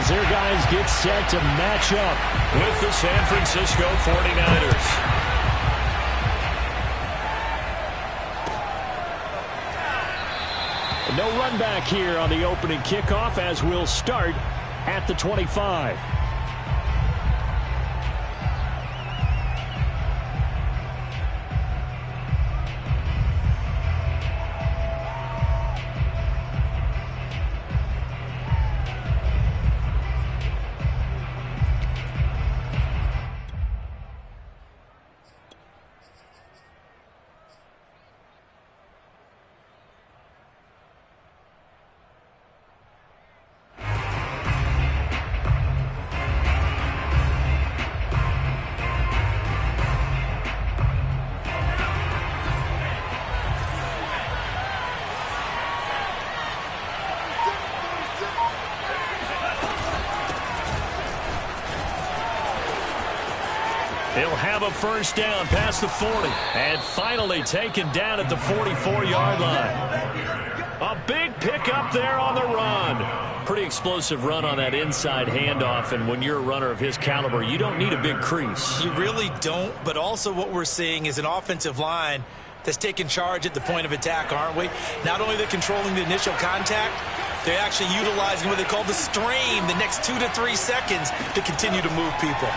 as their guys get set to match up with the San Francisco 49ers. No run back here on the opening kickoff as we'll start at the 25. He'll have a first down past the 40. And finally taken down at the 44-yard line. A big pickup there on the run. Pretty explosive run on that inside handoff. And when you're a runner of his caliber, you don't need a big crease. You really don't. But also what we're seeing is an offensive line that's taking charge at the point of attack, aren't we? Not only they're controlling the initial contact, they're actually utilizing what they call the strain, the next 2 to 3 seconds to continue to move people.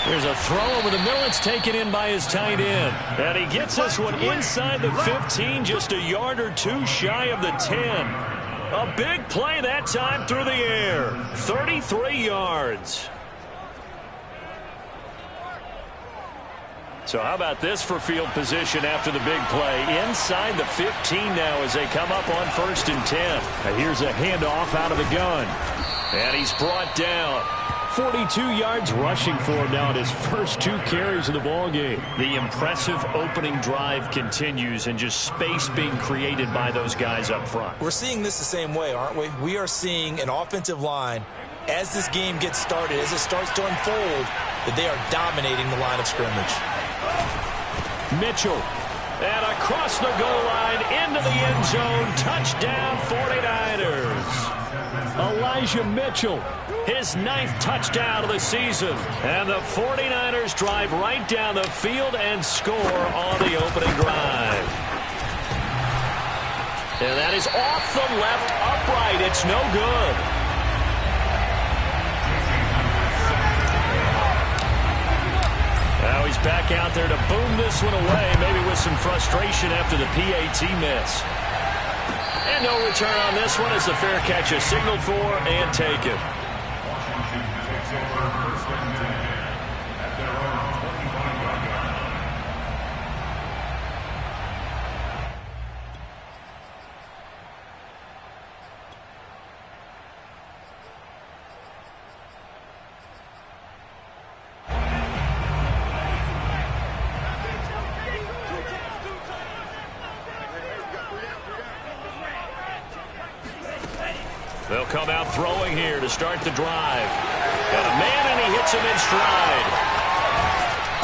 There's a throw over the middle. It's taken in by his tight end. And he gets this one inside the 15, just a yard or two shy of the 10. A big play that time through the air. 33 yards. So how about this for field position after the big play? Inside the 15 now as they come up on 1st and 10. And here's a handoff out of the gun. And he's brought down. 42 yards rushing for him now at his first 2 carries of the ballgame. The impressive opening drive continues and just space being created by those guys up front. We're seeing this the same way, aren't we? We are seeing an offensive line, as this game gets started, as it starts to unfold, that they are dominating the line of scrimmage. Mitchell. And across the goal line into the end zone. Touchdown 49ers. Elijah Mitchell, his 9th touchdown of the season. And the 49ers drive right down the field and score on the opening drive. And that is off the left upright. It's no good. Now he's back out there to boom this one away, maybe with some frustration after the PAT miss. And no return on this one as the fair catch is signaled for and taken. They'll come out throwing here to start the drive. Got a man, and he hits him in stride.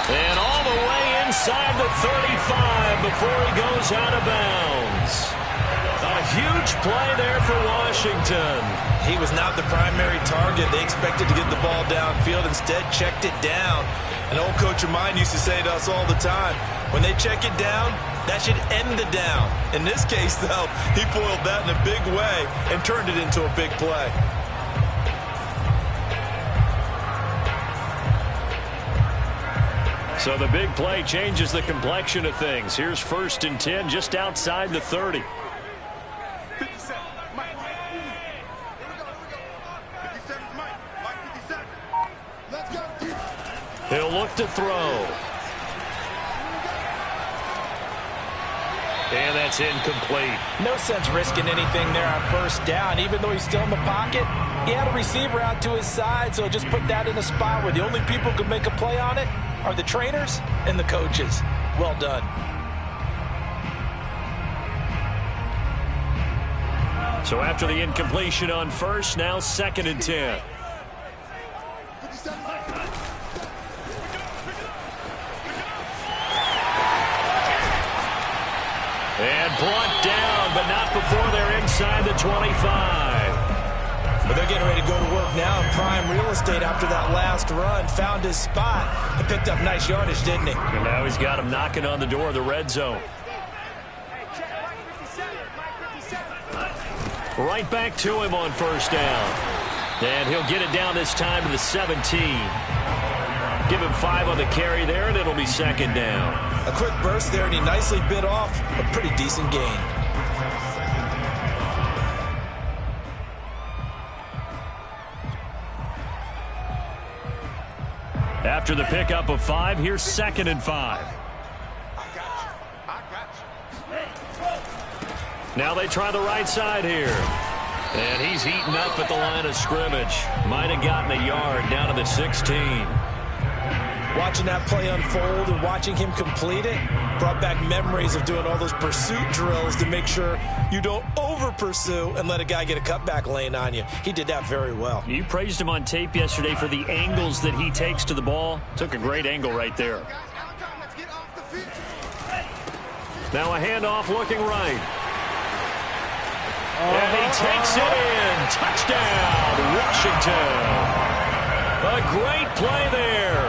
And all the way inside the 35 before he goes out of bounds. A huge play there for Washington. He was not the primary target. They expected to get the ball downfield. Instead, checked it down. An old coach of mine used to say to us all the time, when they check it down, that should end the down. In this case, though, he foiled that in a big way and turned it into a big play. So the big play changes the complexion of things. Here's 1st and 10 just outside the 30. He'll look to throw. And that's incomplete. No sense risking anything there on 1st down. Even though he's still in the pocket, he had a receiver out to his side, so just put that in a spot where the only people who can make a play on it are the trainers and the coaches. Well done. So after the incompletion on 1st, now 2nd and 10. And brought down, but not before they're inside the 25. now in prime real estate after that last run. Found his spot and picked up nice yardage, didn't he? And now he's got him knocking on the door of the red zone. Right back to him on first down. And he'll get it down this time to the 17. Give him 5 on the carry there, and it'll be second down. A quick burst there, and he nicely bit off a pretty decent gain. After the pickup of 5, here's 2nd and 5. Now they try the right side here. And he's heating up at the line of scrimmage. Might have gotten a yard down to the 16. Watching that play unfold and watching him complete it brought back memories of doing all those pursuit drills to make sure you don't over-pursue and let a guy get a cutback lane on you. He did that very well. You praised him on tape yesterday for the angles that he takes to the ball. Took a great angle right there. Now a handoff looking right. And he takes it in. Touchdown, Washington. A great play there.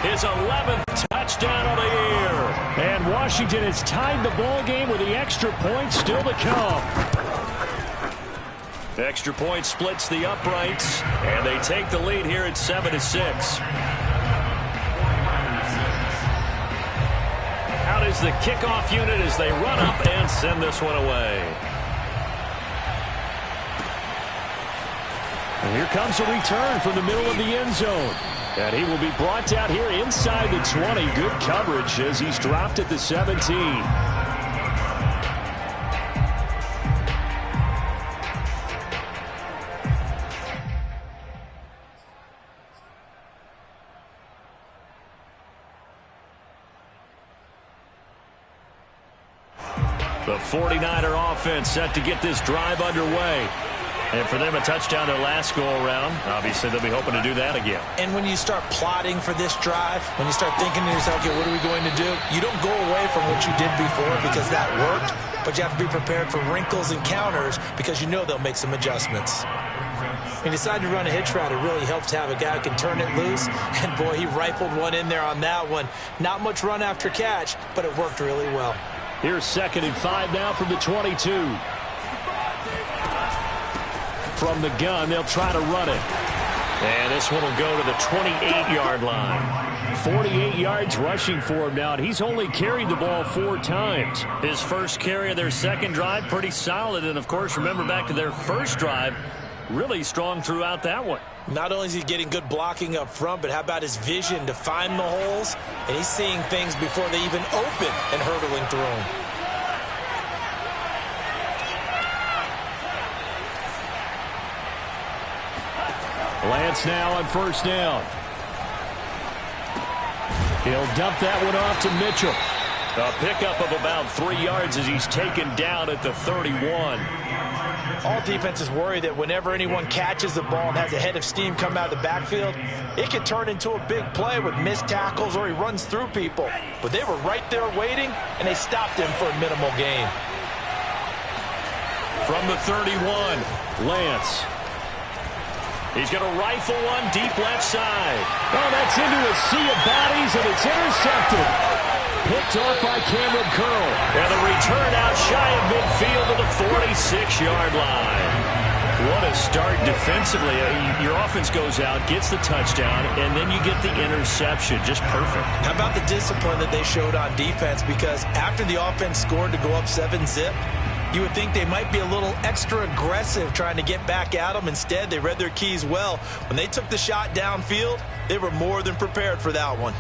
His 11th touchdown of the year. And Washington has tied the ball game with the extra point still to come. The extra point splits the uprights, and they take the lead here at 7-6. Out is the kickoff unit as they run up and send this one away. And here comes a return from the middle of the end zone. And he will be brought down here inside the 20. Good coverage as he's dropped at the 17. The 49er offense set to get this drive underway. And for them, a touchdown their last go-around. Obviously, they'll be hoping to do that again. And when you start plotting for this drive, when you start thinking to yourself, okay, what are we going to do? You don't go away from what you did before because that worked, but you have to be prepared for wrinkles and counters because you know they'll make some adjustments. When you decide to run a hitch route, it really helps to have a guy who can turn it loose. And, boy, he rifled one in there on that one. Not much run after catch, but it worked really well. Here's 2nd and 5 now from the 22. From the gun, they'll try to run it. And this one will go to the 28-yard line. 48 yards rushing for him now, and he's only carried the ball 4 times. His first carry of their second drive, pretty solid. And, of course, remember back to their first drive, really strong throughout that one. Not only is he getting good blocking up front, but how about his vision to find the holes? And he's seeing things before they even open and hurtling through them. Lance now on first down. He'll dump that one off to Mitchell. A pickup of about 3 yards as he's taken down at the 31. All defenses worry that whenever anyone catches the ball and has a head of steam come out of the backfield, it can turn into a big play with missed tackles or he runs through people. But they were right there waiting, and they stopped him for a minimal gain. From the 31, Lance. He's going to rifle one deep left side. Oh, that's into a sea of bodies, and it's intercepted. Picked off by Cameron Curl. And the return out shy of midfield to the 46-yard line. What a start defensively. Your offense goes out, gets the touchdown, and then you get the interception. Just perfect. How about the discipline that they showed on defense? Because after the offense scored to go up 7-zip, you would think they might be a little extra aggressive trying to get back at them. Instead, they read their keys well. When they took the shot downfield, they were more than prepared for that one.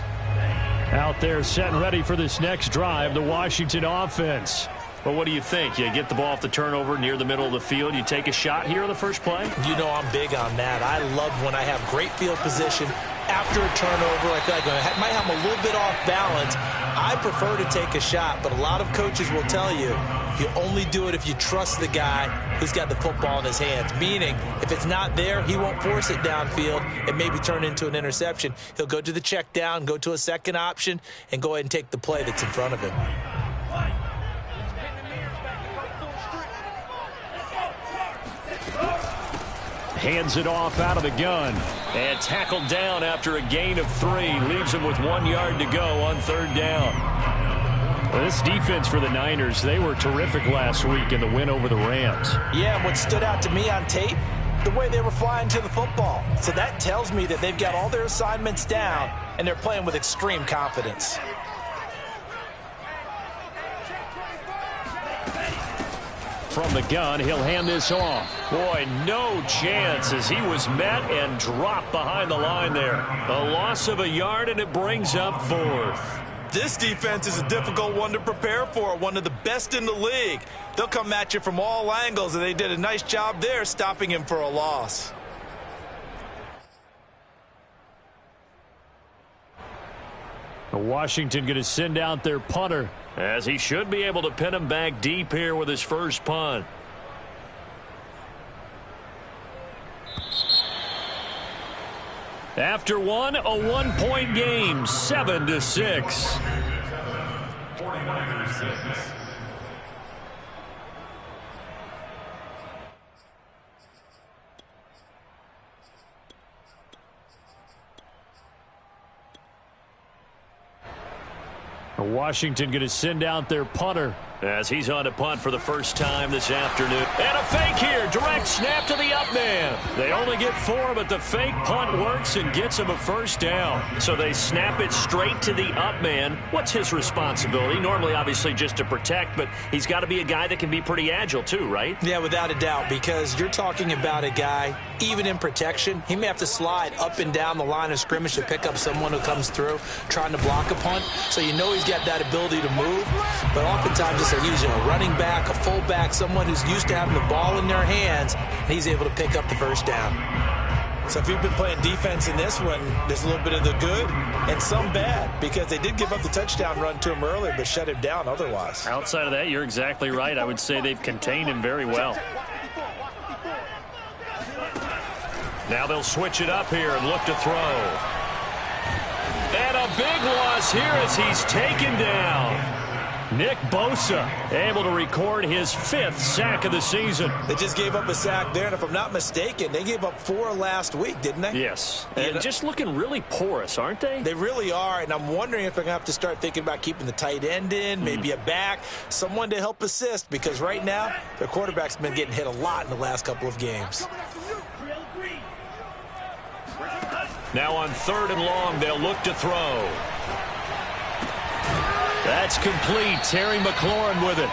Out there set and ready for this next drive, the Washington offense. Well, what do you think? You get the ball off the turnover near the middle of the field. You take a shot here on the first play? You know I'm big on that. I love when I have great field position after a turnover like that. I might have a little bit off balance. I prefer to take a shot, but a lot of coaches will tell you you only do it if you trust the guy who's got the football in his hands. Meaning, if it's not there, he won't force it downfield and maybe turn into an interception. He'll go to the check down, go to a second option, and go ahead and take the play that's in front of him. hands it off out of the gun. And tackled down after a gain of 3. Leaves him with 1 yard to go on 3rd down. Well, this defense for the Niners, they were terrific last week in the win over the Rams. Yeah, and what stood out to me on tape, the way they were flying to the football. So that tells me that they've got all their assignments down, and they're playing with extreme confidence. From the gun, he'll hand this off. Boy, no chance as he was met and dropped behind the line there. A loss of a yard, and it brings up 4th. This defense is a difficult one to prepare for, one of the best in the league. They'll come at you from all angles, and they did a nice job there stopping him for a loss. Washington going to send out their punter, as he should be able to pin him back deep here with his first punt. After one, a 1-point game, 7-6. Washington going to send out their punter, as he's on to punt for the first time this afternoon. And a fake here. Direct snap to the up man. They only get 4, but the fake punt works and gets him a first down. So they snap it straight to the up man. What's his responsibility? Normally, obviously, just to protect, but he's got to be a guy that can be pretty agile too, right? Yeah, without a doubt, because you're talking about a guy, even in protection, he may have to slide up and down the line of scrimmage to pick up someone who comes through trying to block a punt. So you know he's got that ability to move, but oftentimes it's a running back, a fullback, someone who's used to having the ball in their hands, and he's able to pick up the first down. So if you've been playing defense in this one, there's a little bit of the good and some bad, because they did give up the touchdown run to him earlier, but shut him down otherwise. Outside of that, you're exactly right. I would say they've contained him very well. Now they'll switch it up here and look to throw. And a big loss here as he's taken down. Nick Bosa able to record his 5th sack of the season. They just gave up a sack there, and if I'm not mistaken, they gave up 4 last week, didn't they? Yes, and just looking really porous, aren't they? They really are, and I'm wondering if they're going to have to start thinking about keeping the tight end in, maybe a back, someone to help assist, because right now their quarterback's been getting hit a lot in the last couple of games. Now on 3rd and long, they'll look to throw. That's complete. Terry McLaurin with it.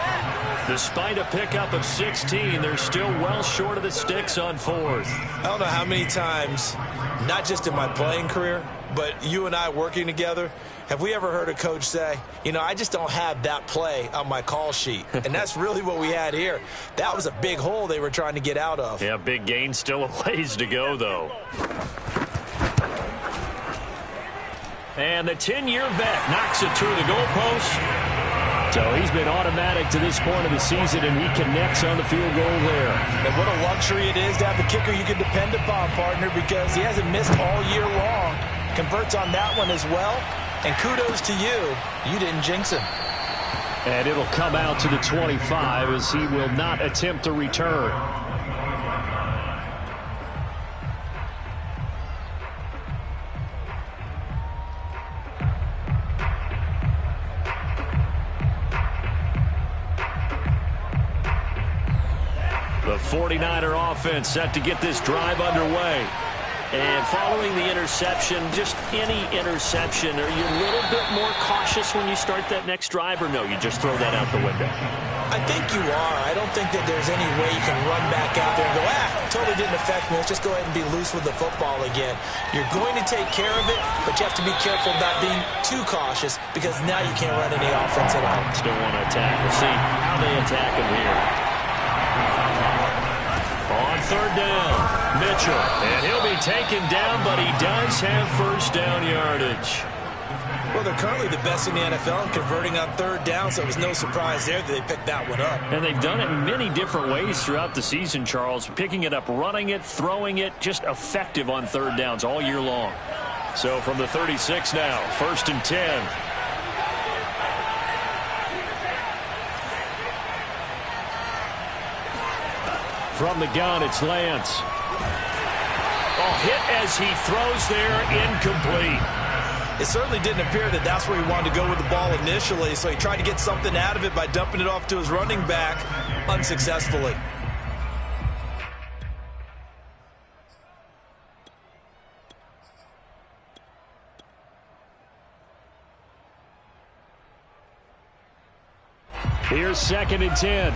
Despite a pickup of 16, they're still well short of the sticks on 4th. I don't know how many times, not just in my playing career, but you and I working together, have we ever heard a coach say, you know, I just don't have that play on my call sheet. And that's really what we had here. That was a big hole they were trying to get out of. Yeah, big gain. Still a ways to go, though. And the 10-year vet knocks it through the goalpost. So he's been automatic to this point of the season, and he connects on the field goal there. And what a luxury it is to have a kicker you can depend upon, partner, because he hasn't missed all year long. Converts on that one as well. And kudos to you. You didn't jinx him. And it'll come out to the 25 as he will not attempt to return. The 49er offense set to get this drive underway. And following the interception, just any interception, are you a little bit more cautious when you start that next drive, or no, you just throw that out the window? I think you are. I don't think that there's any way you can run back out there and go, totally didn't affect me. Let's just go ahead and be loose with the football again. You're going to take care of it, but you have to be careful about being too cautious, because now you can't run any offense at all. Still want to attack. We'll see how they attack him here. On 3rd down, Mitchell. And he'll be taken down, but he does have first down yardage. Well, they're currently the best in the NFL in converting on 3rd down, so it was no surprise there that they picked that one up. And they've done it in many different ways throughout the season, Charles. Picking it up, running it, throwing it, just effective on 3rd downs all year long. So from the 36 now, 1st and 10. From the gun, it's Lance. Hit as he throws there, incomplete. It certainly didn't appear that that's where he wanted to go with the ball initially, so he tried to get something out of it by dumping it off to his running back unsuccessfully. Here's 2nd and 10.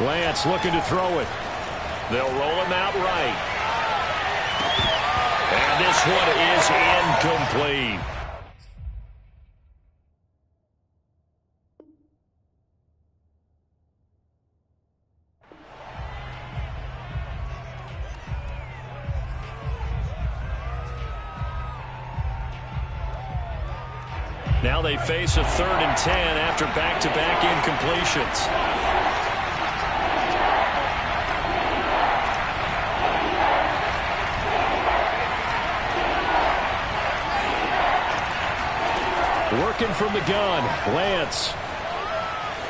Lance looking to throw it. They'll roll him out right. And this one is incomplete. Now they face a 3rd and 10 after back-to-back incompletions. Working from the gun, Lance.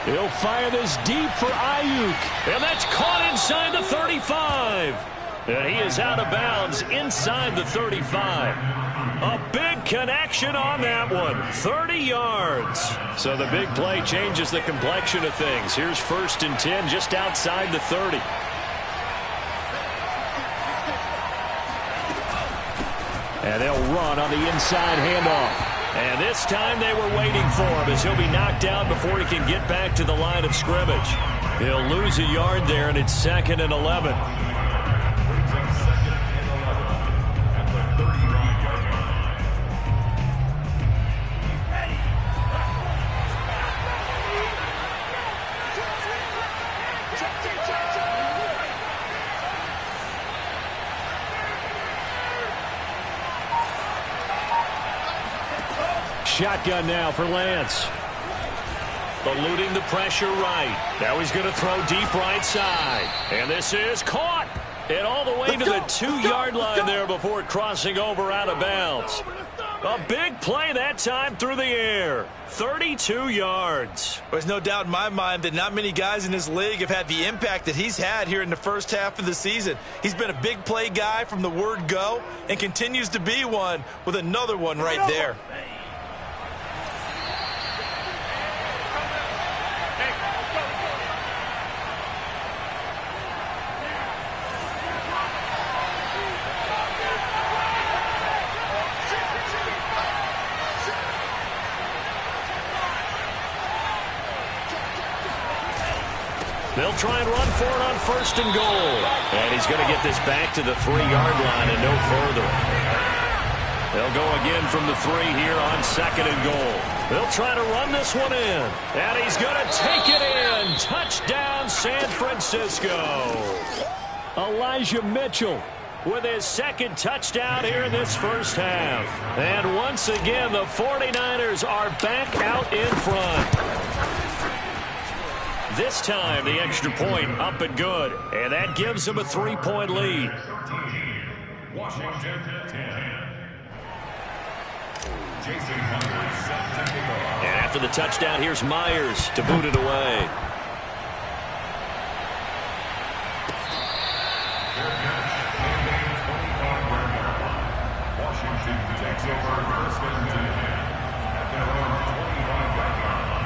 He'll fire this deep for Ayuk. And that's caught inside the 35. And he is out of bounds inside the 35. A big connection on that one. 30 yards. So the big play changes the complexion of things. Here's 1st and 10 just outside the 30. And they'll run on the inside handoff. And this time they were waiting for him as he'll be knocked down before he can get back to the line of scrimmage. He'll lose a yard there, and it's 2nd and 11. Shotgun now for Lance. Eluding the pressure right. Now he's going to throw deep right side. And this is caught. And all the way to the 2-yard line there before crossing over out of bounds. A big play that time through the air. 32 yards. There's no doubt in my mind that not many guys in this league have had the impact that he's had here in the first half of the season. He's been a big play guy from the word go and continues to be one with another one right there. They'll try and run for it on 1st and goal. And he's going to get this back to the 3-yard line and no further. They'll go again from the 3 here on 2nd and goal. They'll try to run this one in. And he's going to take it in. Touchdown, San Francisco. Elijah Mitchell with his 2nd touchdown here in this first half. And once again, the 49ers are back out in front. This time, the extra point up and good. And that gives them a 3-point lead. Washington 10. And after the touchdown, here's Myers to boot it away. Washington takes over 1st and 10 at their own 25-yard line.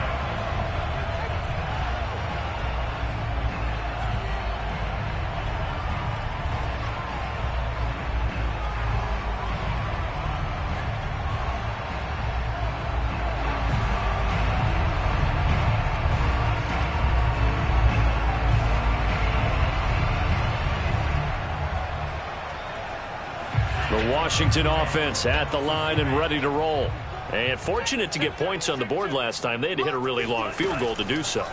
The Washington offense at the line and ready to roll. And fortunate to get points on the board last time. They had to hit a really long field goal to do so.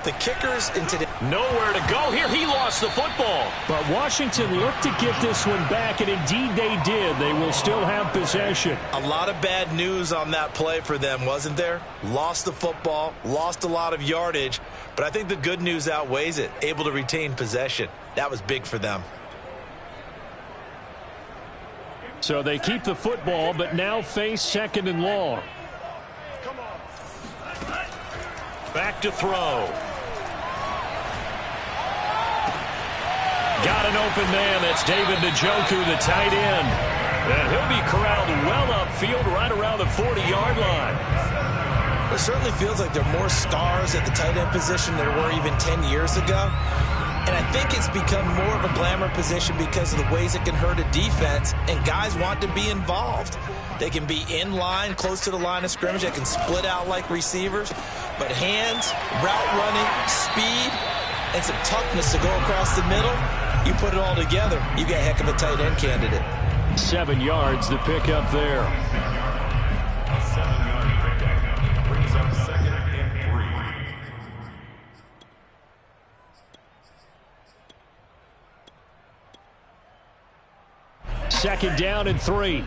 The kickers in today. Nowhere to go here. He lost the football. But Washington looked to get this one back, and indeed they did. They will still have possession. A lot of bad news on that play for them, wasn't there? Lost the football, lost a lot of yardage, but I think the good news outweighs it. Able to retain possession. That was big for them. So they keep the football, but now face 2nd and long. Back to throw. Got an open man. That's David Njoku, the tight end. And he'll be corralled well upfield right around the 40-yard line. It certainly feels like there are more stars at the tight end position than there were even 10 years ago. And I think it's become more of a glamour position because of the ways it can hurt a defense, and guys want to be involved. They can be in line, close to the line of scrimmage. They can split out like receivers. But hands, route running, speed, and some toughness to go across the middle, you put it all together, you got a heck of a tight end candidate. 7 yards, the pick up there. A 7-yard pickup brings up 2nd and 3. Second down and 3.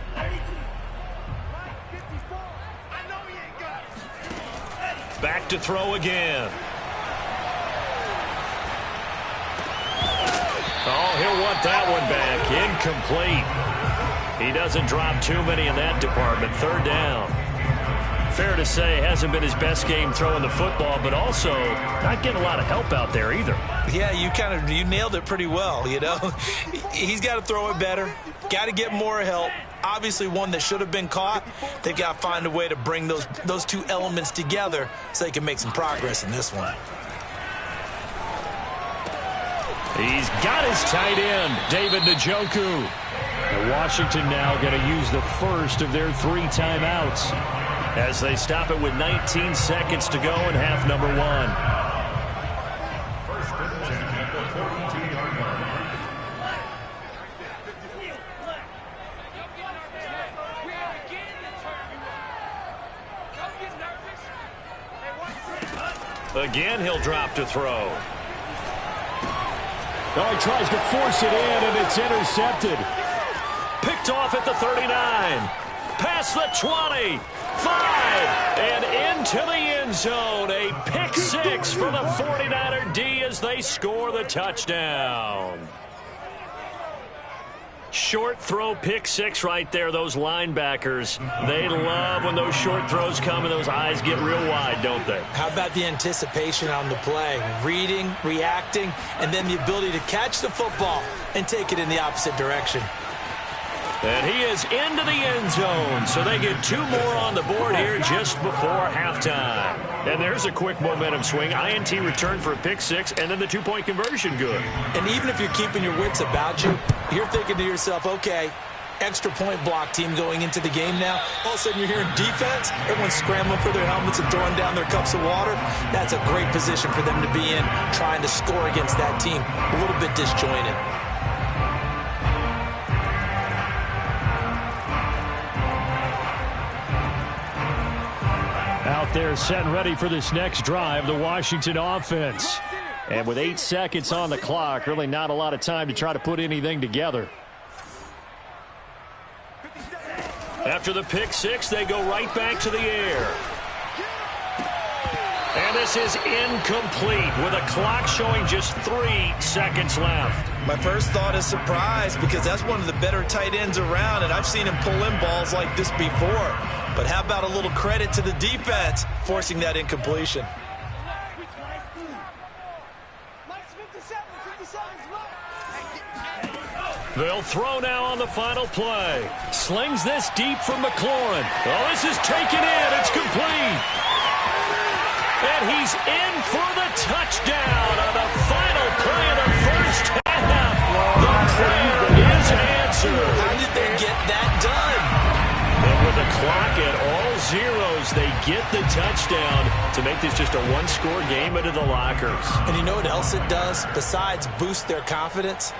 Back to throw again. Oh, he'll want that one back. Incomplete. He doesn't drop too many in that department. 3rd down. Fair to say, hasn't been his best game throwing the football, but also not getting a lot of help out there either. Yeah, you nailed it pretty well, you know. He's got to throw it better. Got to get more help. Obviously one that should have been caught. They've got to find a way to bring those two elements together so they can make some progress in this one. He's got his tight end, David Njoku. And Washington now going to use the first of their 3 timeouts as they stop it with 19 seconds to go in half number 1. First and 10 at the 42-yard line. Again, he'll drop to throw. Oh, he tries to force it in, and it's intercepted. Picked off at the 39. Past the 20. 5. And into the end zone. A pick 6 for the 49er D as they score the touchdown. Short throw, pick 6 right there. Those linebackers, they love when those short throws come and those eyes get real wide, don't they? How about the anticipation on the play? Reading, reacting, and then the ability to catch the football and take it in the opposite direction. And he is into the end zone, so they get 2 more on the board here just before halftime. And there's a quick momentum swing. INT return for a pick 6, and then the 2-point conversion good. And even if you're keeping your wits about you, you're thinking to yourself, okay, extra point block team going into the game now. All of a sudden you're hearing defense, everyone's scrambling for their helmets and throwing down their cups of water. That's a great position for them to be in, trying to score against that team. A little bit disjointed. Out there set and ready for this next drive, the Washington offense. And with 8 seconds on the clock, really not a lot of time to try to put anything together. After the pick 6, they go right back to the air. And this is incomplete with a clock showing just 3 seconds left. My first thought is surprise because that's one of the better tight ends around, and I've seen him pull in balls like this before. But how about a little credit to the defense forcing that incompletion? They'll throw now on the final play. Slings this deep from McLaurin. Oh, this is taken in. It's complete. And he's in for the touchdown on the final play of the first half. The prayer is answered. How did they get that done? And with the clock at all zeros, they get the touchdown to make this just a 1-score game into the lockers. And you know what else it does besides boost their confidence?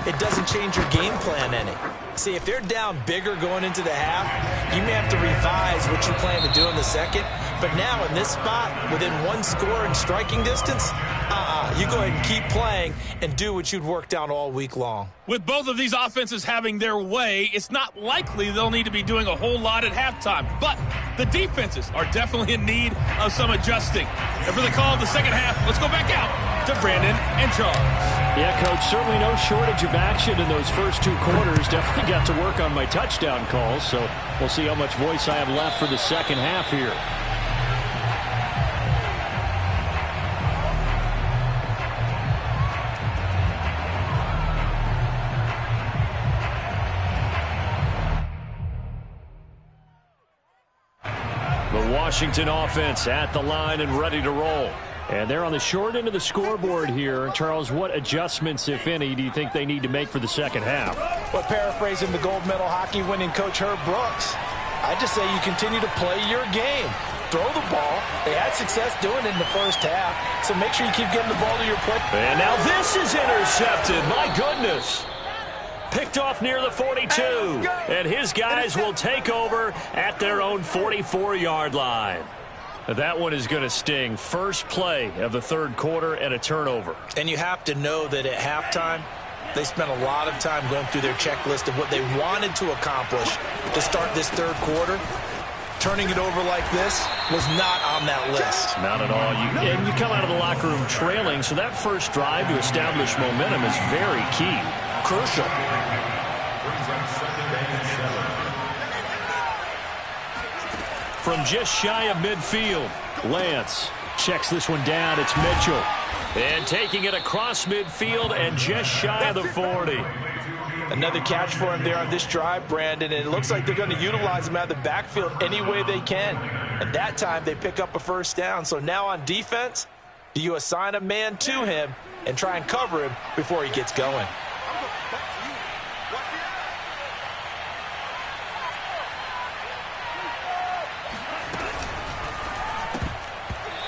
It doesn't change your game plan any. See, if they're down bigger going into the half, you may have to revise what you plan to do in the second. But now in this spot, within 1 score and striking distance, you go ahead and keep playing and do what you'd worked out all week long. With both of these offenses having their way, it's not likely they'll need to be doing a whole lot at halftime. But the defenses are definitely in need of some adjusting. And for the call of the second half, let's go back out to Brandon and Charles. Yeah, Coach, certainly no shortage of action in those first 2 quarters. Definitely got to work on my touchdown calls, so we'll see how much voice I have left for the second half here. The Washington offense at the line and ready to roll. And they're on the short end of the scoreboard here. Charles, what adjustments, if any, do you think they need to make for the second half? Well, paraphrasing the gold medal hockey winning coach Herb Brooks, I just say you continue to play your game. Throw the ball. They had success doing it in the first half, so make sure you keep getting the ball to your play. And now this is intercepted. My goodness. Picked off near the 42. And his guys will take over at their own 44-yard line. That one is going to sting. First play of the third quarter and a turnover. And you have to know that at halftime, they spent a lot of time going through their checklist of what they wanted to accomplish to start this third quarter. Turning it over like this was not on that list. Not at all. And you come out of the locker room trailing, so that first drive to establish momentum is very key. Crucial. From just shy of midfield, Lance checks this one down. It's Mitchell. And taking it across midfield and just shy of the 40. Another catch for him there on this drive, Brandon, and it looks like they're going to utilize him out of the backfield any way they can. And that time they pick up a first down. So now on defense, do you assign a man to him and try and cover him before he gets going?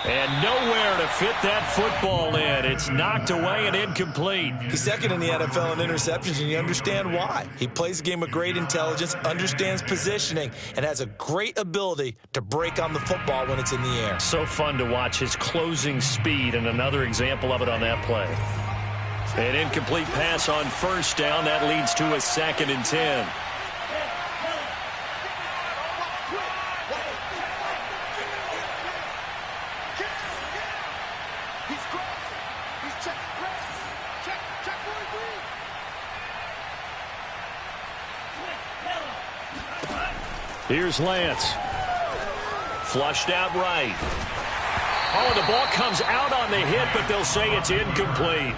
And nowhere to fit that football in. It's knocked away and incomplete. He's second in the NFL in interceptions, and you understand why. He plays a game of great intelligence, understands positioning, and has a great ability to break on the football when it's in the air. So fun to watch his closing speed, and another example of it on that play. An incomplete pass on first down. That leads to a 2nd and 10. Here's Lance. Flushed out right. Oh, the ball comes out on the hit, but they'll say it's incomplete.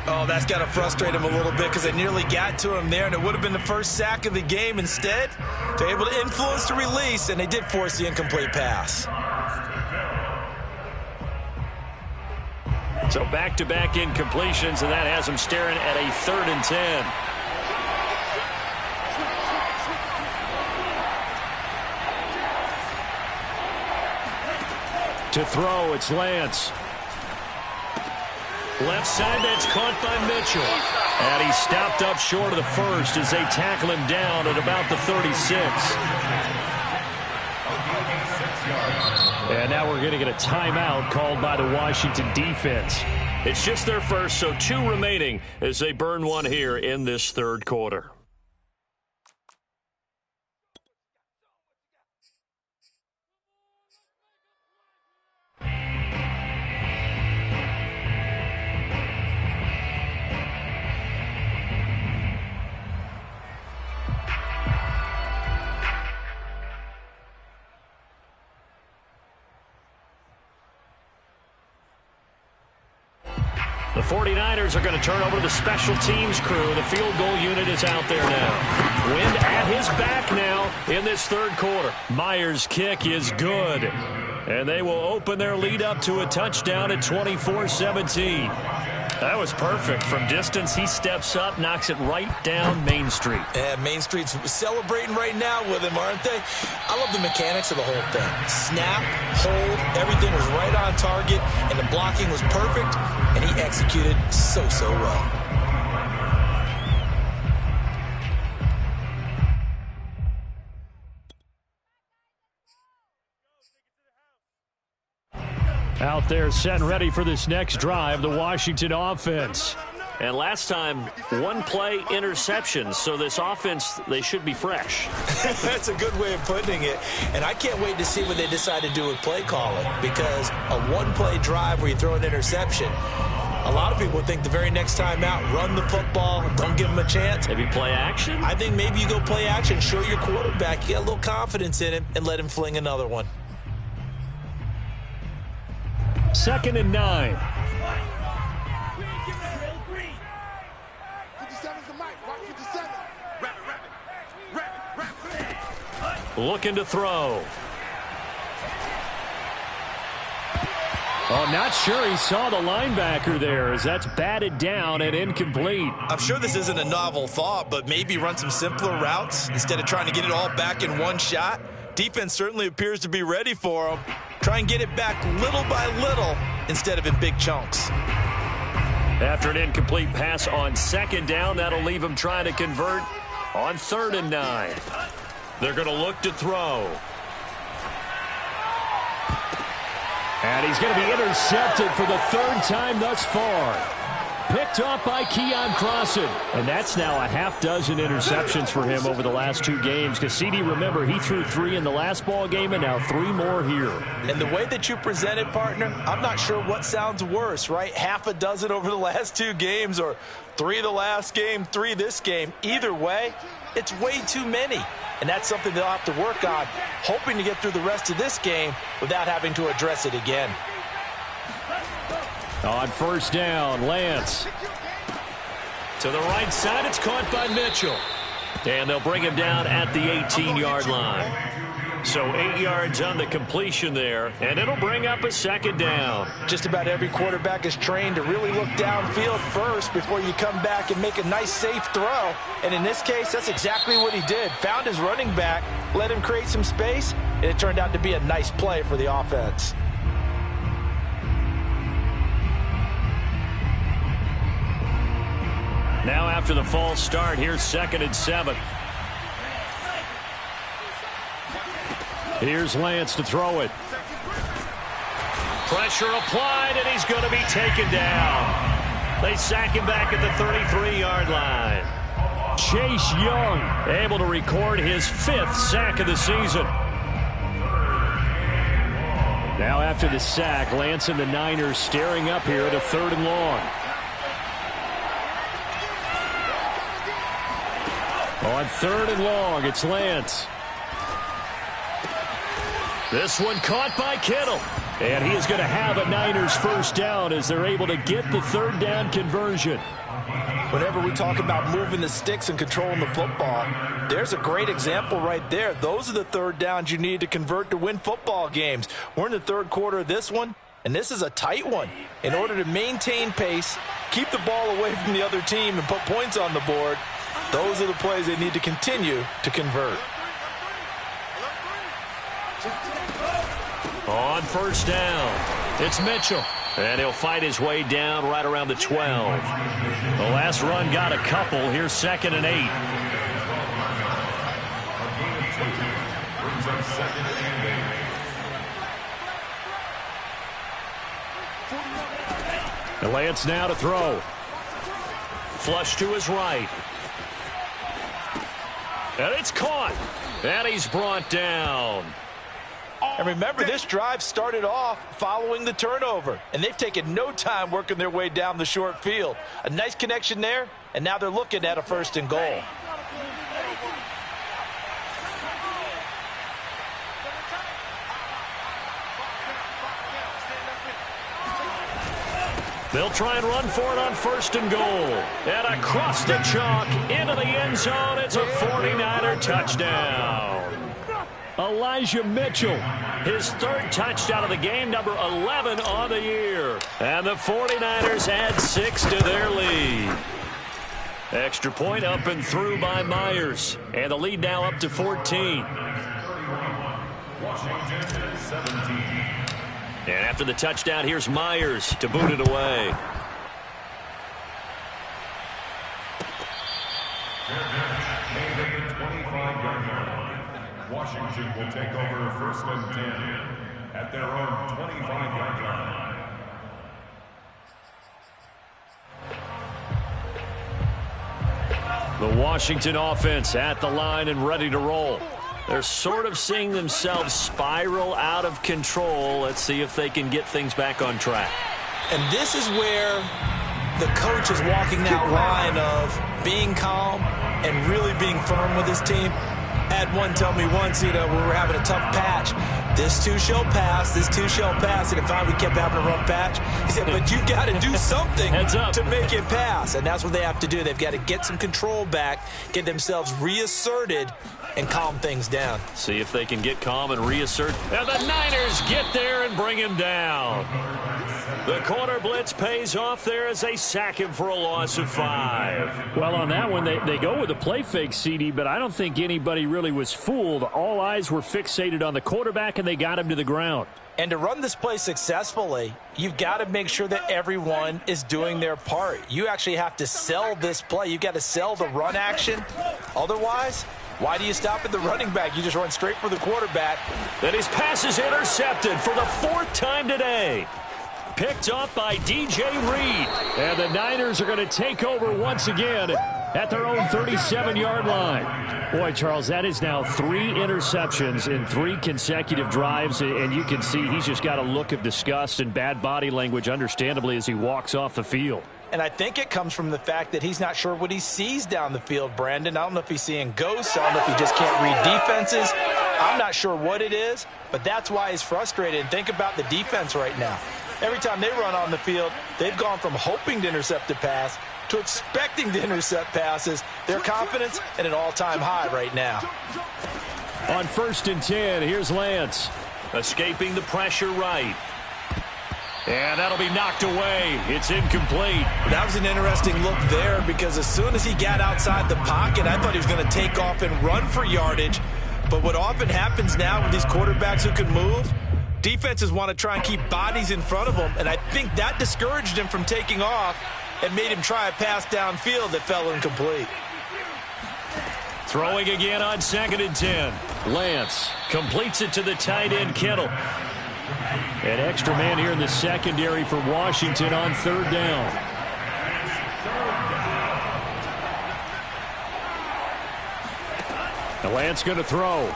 Oh, that's got to frustrate him a little bit because they nearly got to him there, and it would have been the first sack of the game. Instead, they're able to influence the release, and they did force the incomplete pass. So back-to-back incompletions, and that has them staring at a 3rd and 10. To throw, it's Lance. Left side, that's caught by Mitchell. And he's stopped up short of the first as they tackle him down at about the 36. And now we're going to get a timeout called by the Washington defense. It's just their first, so 2 remaining as they burn one here in this third quarter. The 49ers are going to turn over to the special teams crew. The field goal unit is out there now. Wind at his back now in this third quarter. Myers' kick is good. And they will open their lead up to a touchdown at 24-17. That was perfect. From distance, he steps up, knocks it right down Main Street. Yeah, Main Street's celebrating right now with him, aren't they? I love the mechanics of the whole thing. Snap, hold, everything was right on target, and the blocking was perfect, and he executed so well. Out there set and ready for this next drive, the Washington offense. And last time, 1 play interception, so this offense, they should be fresh. That's a good way of putting it. And I can't wait to see what they decide to do with play calling, because a 1-play drive where you throw an interception, A lot of people think the very next time out, run the football, don't give him a chance. Maybe play action? I think maybe you go play action, show your quarterback, you get a little confidence in him, and let him fling another one. 2nd and 9. Looking to throw. Oh, not sure he saw the linebacker there as that's batted down and incomplete. I'm sure this isn't a novel thought, but maybe run some simpler routes instead of trying to get it all back in one shot. Defense certainly appears to be ready for him. Try and get it back little by little instead of in big chunks. After an incomplete pass on 2nd down, that'll leave him trying to convert on 3rd and 9. They're going to look to throw. And he's going to be intercepted for the 3rd time thus far. Picked off by Keion Crossen. And that's now a half dozen interceptions for him over the last 2 games. Because CD, remember, he threw 3 in the last ball game and now 3 more here. And the way that you presented, partner, I'm not sure what sounds worse, right? Half a dozen over the last 2 games or 3 the last game, 3 this game. Either way, it's way too many. And that's something they'll have to work on, hoping to get through the rest of this game without having to address it again. On 1st down, Lance. To the right side, it's caught by Mitchell. And they'll bring him down at the 18-yard line. So 8 yards on the completion there, and it'll bring up a 2nd down. Just about every quarterback is trained to really look downfield first before you come back and make a nice, safe throw. And in this case, that's exactly what he did. Found his running back, let him create some space, and it turned out to be a nice play for the offense. Now after the false start, here's 2nd and 7. Here's Lance to throw it. Pressure applied, and he's going to be taken down. They sack him back at the 33-yard line. Chase Young able to record his 5th sack of the season. Now after the sack, Lance and the Niners staring up here at a 3rd and long. On 3rd and long, it's Lance. This one caught by Kittle. And he is going to have a Niners 1st down as they're able to get the 3rd down conversion. Whenever we talk about moving the sticks and controlling the football, there's a great example right there. Those are the 3rd downs you need to convert to win football games. We're in the 3rd quarter of this one, and this is a tight one. In order to maintain pace, keep the ball away from the other team, and put points on the board, those are the plays they need to continue to convert. On 1st down, it's Mitchell. And he'll fight his way down right around the 12. The last run got a couple. Here's 2nd and 8. And Lance now to throw. Flush to his right. And it's caught. And he's brought down. And remember, this drive started off following the turnover, and they've taken no time working their way down the short field. A nice connection there, and now they're looking at a 1st and goal. They'll try and run for it on 1st and goal. And across the chalk into the end zone, it's a 49er touchdown. Elijah Mitchell, his 3rd touchdown of the game, number 11 on the year. And the 49ers add 6 to their lead. Extra point up and through by Myers. And the lead now up to 14. Washington 17. And after the touchdown, here's Myers to boot it away. Washington will take over 1st and 10 at their own 25-yard line. The Washington offense at the line and ready to roll. They're sort of seeing themselves spiral out of control. Let's see if they can get things back on track. And this is where the coach is walking that line of being calm and really being firm with his team. I had one tell me once, we were having a tough patch. This too shall pass, this too shall pass. And finally we kept having a rough patch. He said, but you got to do something to make it pass. And that's what they have to do. They've got to get some control back, get themselves reasserted, and calm things down. See if they can get calm and reassert. And the Niners get there and bring him down. The corner blitz pays off there as they sack him for a loss of 5. Well, on that one, they go with a play fake, CD, but I don't think anybody really was fooled. All eyes were fixated on the quarterback, and they got him to the ground. And to run this play successfully, you've got to make sure that everyone is doing their part. You actually have to sell this play. You've got to sell the run action. Otherwise, why do you stop at the running back? You just run straight for the quarterback. And his pass is intercepted for the 4th time today. Picked off by DJ Reed. And the Niners are going to take over once again at their own 37-yard line. Boy, Charles, that is now 3 interceptions in 3 consecutive drives, and you can see he's just got a look of disgust and bad body language, understandably, as he walks off the field. And I think it comes from the fact that he's not sure what he sees down the field, Brandon. I don't know if he's seeing ghosts. I don't know if he just can't read defenses. I'm not sure what it is, but that's why he's frustrated. And think about the defense right now. Every time they run on the field, they've gone from hoping to intercept a pass to expecting to intercept passes. Their confidence at an all-time high right now. On 1st and 10, here's Lance. Escaping the pressure right. And that'll be knocked away. It's incomplete. That was an interesting look there because as soon as he got outside the pocket, I thought he was going to take off and run for yardage. But what often happens now with these quarterbacks who can move, defenses want to try and keep bodies in front of them, and I think that discouraged him from taking off and made him try a pass downfield that fell incomplete. Throwing again on 2nd and 10. Lance completes it to the tight end, Kittle. An extra man here in the secondary for Washington on 3rd down. And Lance going to throw.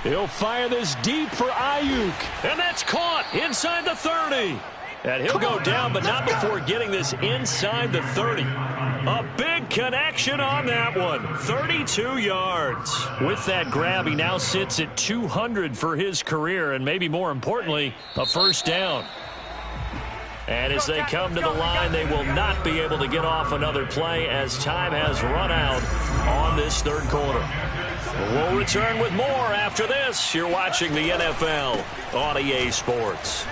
He'll fire this deep for Ayuk. And that's caught inside the 30. And he'll go down, but not before getting this inside the 30. A big connection on that one. 32 yards. With that grab, he now sits at 200 for his career, and maybe more importantly, a 1st down. And as they come to the line, they will not be able to get off another play as time has run out on this 3rd quarter. We'll return with more after this. You're watching the NFL on EA Sports.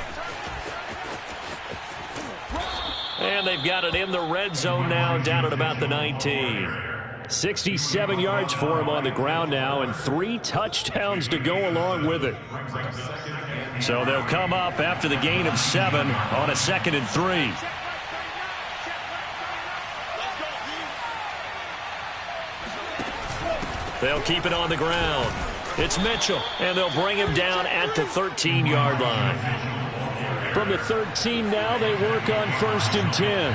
And they've got it in the red zone now, down at about the 19. 67 yards for him on the ground now, and 3 touchdowns to go along with it. So they'll come up after the gain of 7 on a 2nd and 3. They'll keep it on the ground. It's Mitchell, and they'll bring him down at the 13-yard line. From the 13 now, they work on 1st and 10.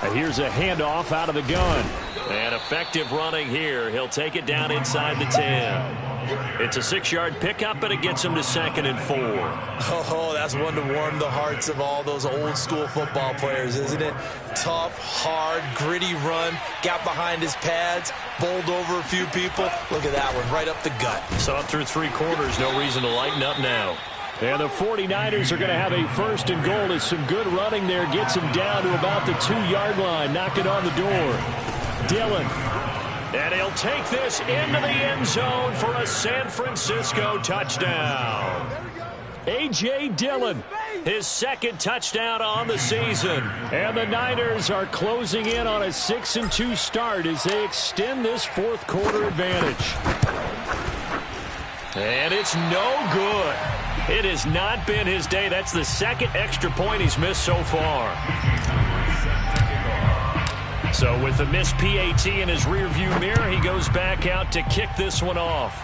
And here's a handoff out of the gun. And effective running here. He'll take it down inside the 10. It's a 6-yard pickup, but it gets him to 2nd and 4. Oh, that's one to warm the hearts of all those old-school football players, isn't it? Tough, hard, gritty run, got behind his pads, bowled over a few people. Look at that one, right up the gut. So up through 3 quarters, no reason to lighten up now. And the 49ers are going to have a 1st and goal as some good running there gets him down to about the 2-yard line. Knock it on the door. Dillon. And he'll take this into the end zone for a San Francisco touchdown. A.J. Dillon. His 2nd touchdown on the season. And the Niners are closing in on a 6-2 start as they extend this 4th quarter advantage. And it's no good. It has not been his day. That's the 2nd extra point he's missed so far. So with the missed PAT in his rearview mirror, he goes back out to kick this one off.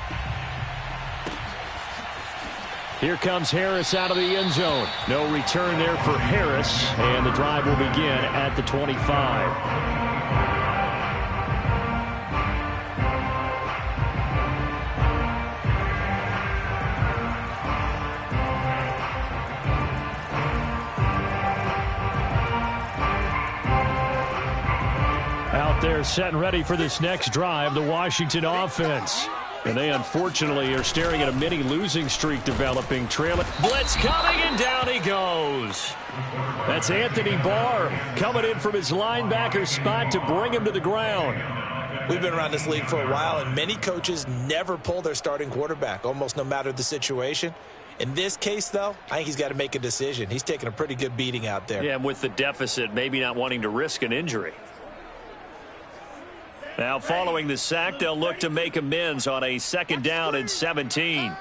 Here comes Harris out of the end zone. No return there for Harris, and the drive will begin at the 25. They're set and ready for this next drive, the Washington offense. And they unfortunately are staring at a mini losing streak developing. Trailing. Blitz coming, and down he goes. That's Anthony Barr coming in from his linebacker spot to bring him to the ground. We've been around this league for a while, and many coaches never pull their starting quarterback, almost no matter the situation. In this case, though, I think he's got to make a decision. He's taking a pretty good beating out there. Yeah, and with the deficit, maybe not wanting to risk an injury. Now, following the sack, they'll look to make amends on a 2nd down and 17. Hey,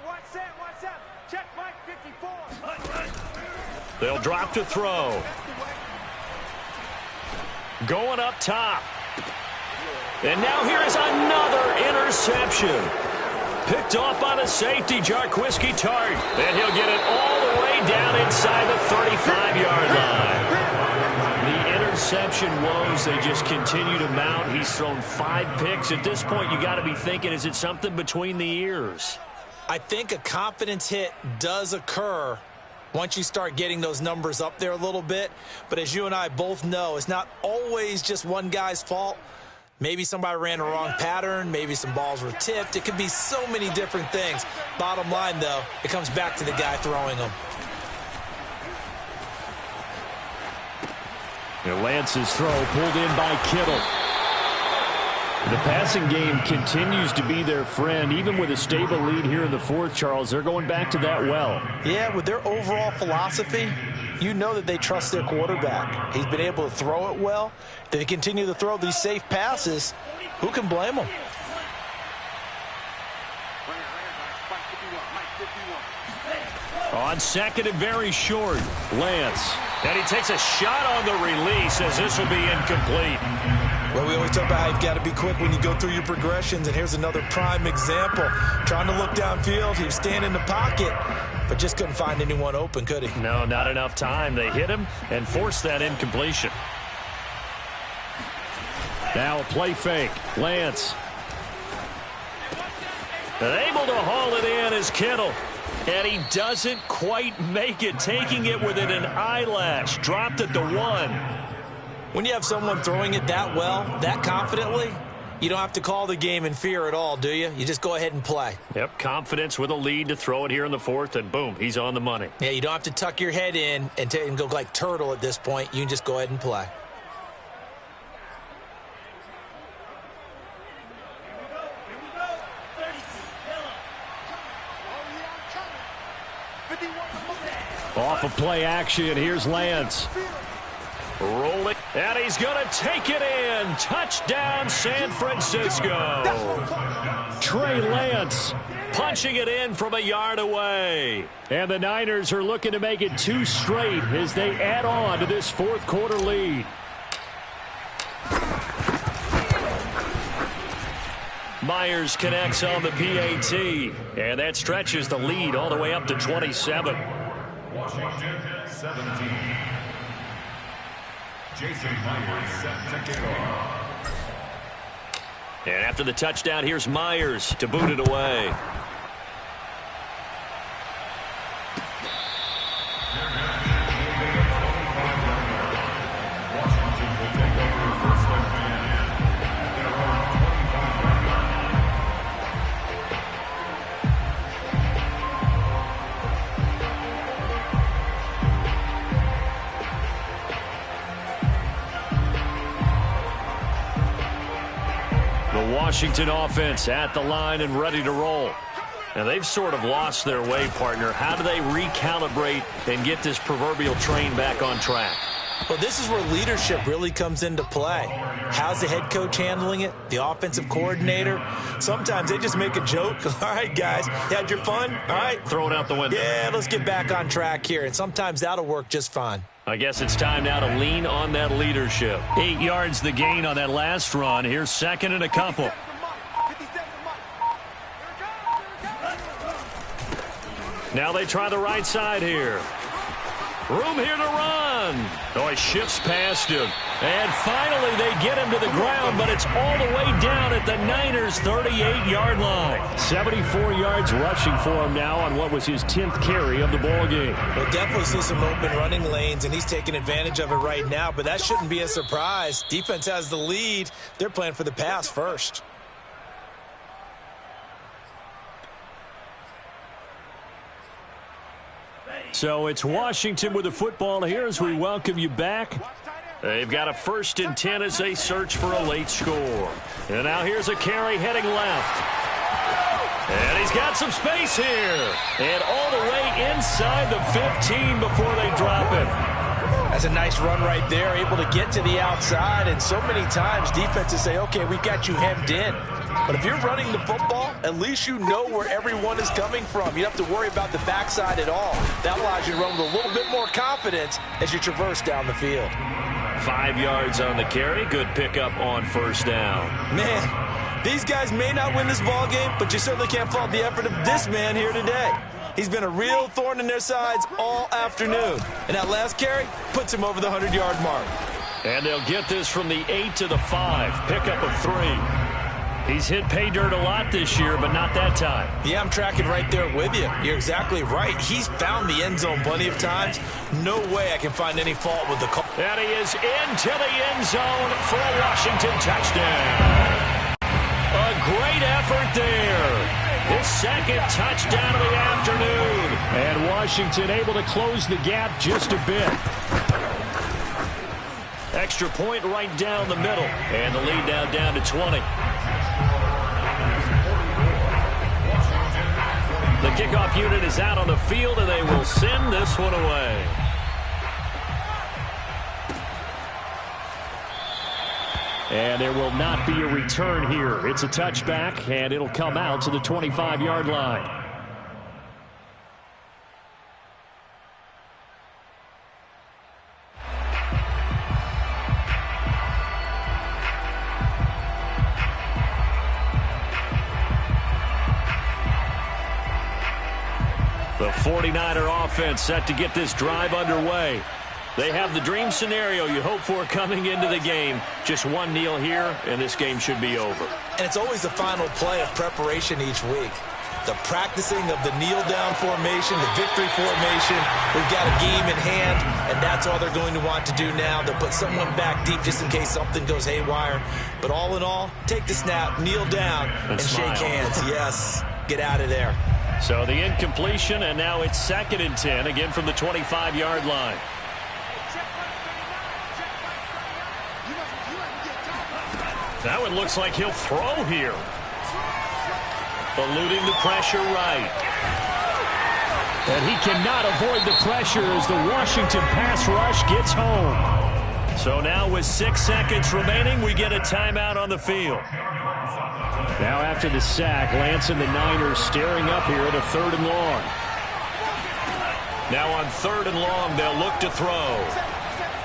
what's up? Check Mike 54. They'll drop to throw. Going up top. And now here is another interception. Picked off on a safety, Jarquiski Tart. And he'll get it all the way down inside the 35-yard line. The interception woes, they just continue to mount. He's thrown 5 picks. At this point, you got to be thinking, is it something between the ears? I think a confidence hit does occur once you start getting those numbers up there a little bit. But as you and I both know, it's not always just one guy's fault. Maybe somebody ran a wrong pattern. Maybe some balls were tipped. It could be so many different things. Bottom line, though, it comes back to the guy throwing them. Lance's throw pulled in by Kittle. The passing game continues to be their friend. Even with a stable lead here in the 4th, Charles, they're going back to that well. Yeah, with their overall philosophy, you know that they trust their quarterback. He's been able to throw it well. They continue to throw these safe passes. Who can blame them? On 2nd and very short, Lance. And he takes a shot on the release as this will be incomplete. Well, we always talk about how you've got to be quick when you go through your progressions, and here's another prime example. Trying to look downfield, he was standing in the pocket, but just couldn't find anyone open, could he? No, not enough time. They hit him and forced that incompletion. Now a play fake. Lance. And able to haul it in is Kittle. And he doesn't quite make it, taking it within an eyelash. Dropped at the 1. When you have someone throwing it that well, that confidently, you don't have to call the game in fear at all, do you? You just go ahead and play. Yep, confidence with a lead to throw it here in the 4th, and boom, he's on the money. Yeah, you don't have to tuck your head in and go like turtle at this point. You can just go ahead and play. Off of play action, here's Lance. Rolling, and he's going to take it in. Touchdown, San Francisco. Trey Lance punching it in from a yard away. And the Niners are looking to make it 2 straight as they add on to this 4th quarter lead. Myers connects on the PAT, and that stretches the lead all the way up to 27. Washington 17. Jason Myers set to kick off. And after the touchdown, here's Myers to boot it away. Washington will take over first and 10 at their own 25-yard line. The Washington offense at the line and ready to roll. And they've sort of lost their way, partner. How do they recalibrate and get this proverbial train back on track? Well, this is where leadership really comes into play. How's the head coach handling it? The offensive coordinator? Sometimes they just make a joke. All right, guys, you had your fun? All right. Throw it out the window. Yeah, let's get back on track here. And sometimes that'll work just fine. I guess it's time now to lean on that leadership. 8 yards the gain on that last run. Here's 2nd and a couple. Now they try the right side here. Room here to run. Oh, he shifts past him. And finally they get him to the ground, but it's all the way down at the Niners' 38-yard line. 74 yards rushing for him now on what was his 10th carry of the ball game. We'll definitely see some open running lanes, and he's taking advantage of it right now, but that shouldn't be a surprise. Defense has the lead. They're playing for the pass first. So it's Washington with the football here as we welcome you back. They've got a 1st and 10 as they search for a late score. And now here's a carry heading left. And he's got some space here. And all the way inside the 15 before they drop it. That's a nice run right there, able to get to the outside. And so many times defenses say, okay, we've got you hemmed in. But if you're running the football, at least you know where everyone is coming from. You don't have to worry about the backside at all. That allows you to run with a little bit more confidence as you traverse down the field. 5 yards on the carry. Good pickup on 1st down. Man, these guys may not win this ball game, but you certainly can't fault the effort of this man here today. He's been a real thorn in their sides all afternoon. And that last carry puts him over the 100-yard mark. And they'll get this from the 8 to the 5. Pickup of 3. He's hit pay dirt a lot this year, but not that time. Yeah, I'm tracking right there with you. You're exactly right. He's found the end zone plenty of times. No way I can find any fault with the call. And he is into the end zone for a Washington touchdown. A great effort there. His 2nd touchdown of the afternoon. And Washington able to close the gap just a bit. Extra point right down the middle. And the lead now down to 20. The kickoff unit is out on the field, and they will send this one away. And there will not be a return here. It's a touchback, and it'll come out to the 25-yard line. The 49er offense set to get this drive underway. They have the dream scenario you hope for coming into the game. Just one kneel here, and this game should be over. And it's always the final play of preparation each week. The practicing of the kneel-down formation, the victory formation. We've got a game in hand, and that's all they're going to want to do now. They'll put someone back deep just in case something goes haywire. But all in all, take the snap, kneel down, and shake hands. Yes, get out of there. So the incompletion, and now it's 2nd and 10, again from the 25-yard line. That one looks like he'll throw here. Eluding the pressure right. And he cannot avoid the pressure as the Washington pass rush gets home. So now with 6 seconds remaining, we get a timeout on the field. Now after the sack, Lance and the Niners staring up here at a 3rd and long. Now on 3rd and long, they'll look to throw.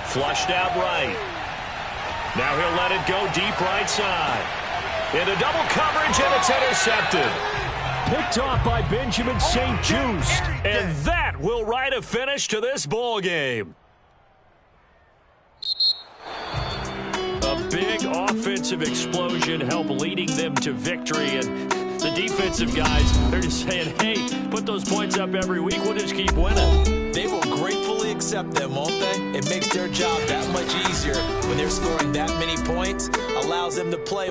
Flushed out right. Now he'll let it go deep right side. Into double coverage, and it's intercepted. Picked off by Benjamin St-Juste. And that will write a finish to this ball game. A big offensive explosion helped leading them to victory. And the defensive guys, they're just saying, hey, put those points up every week. We'll just keep winning. They will gratefully accept them, won't they? It makes their job that much easier when they're scoring that many points. Allows them to play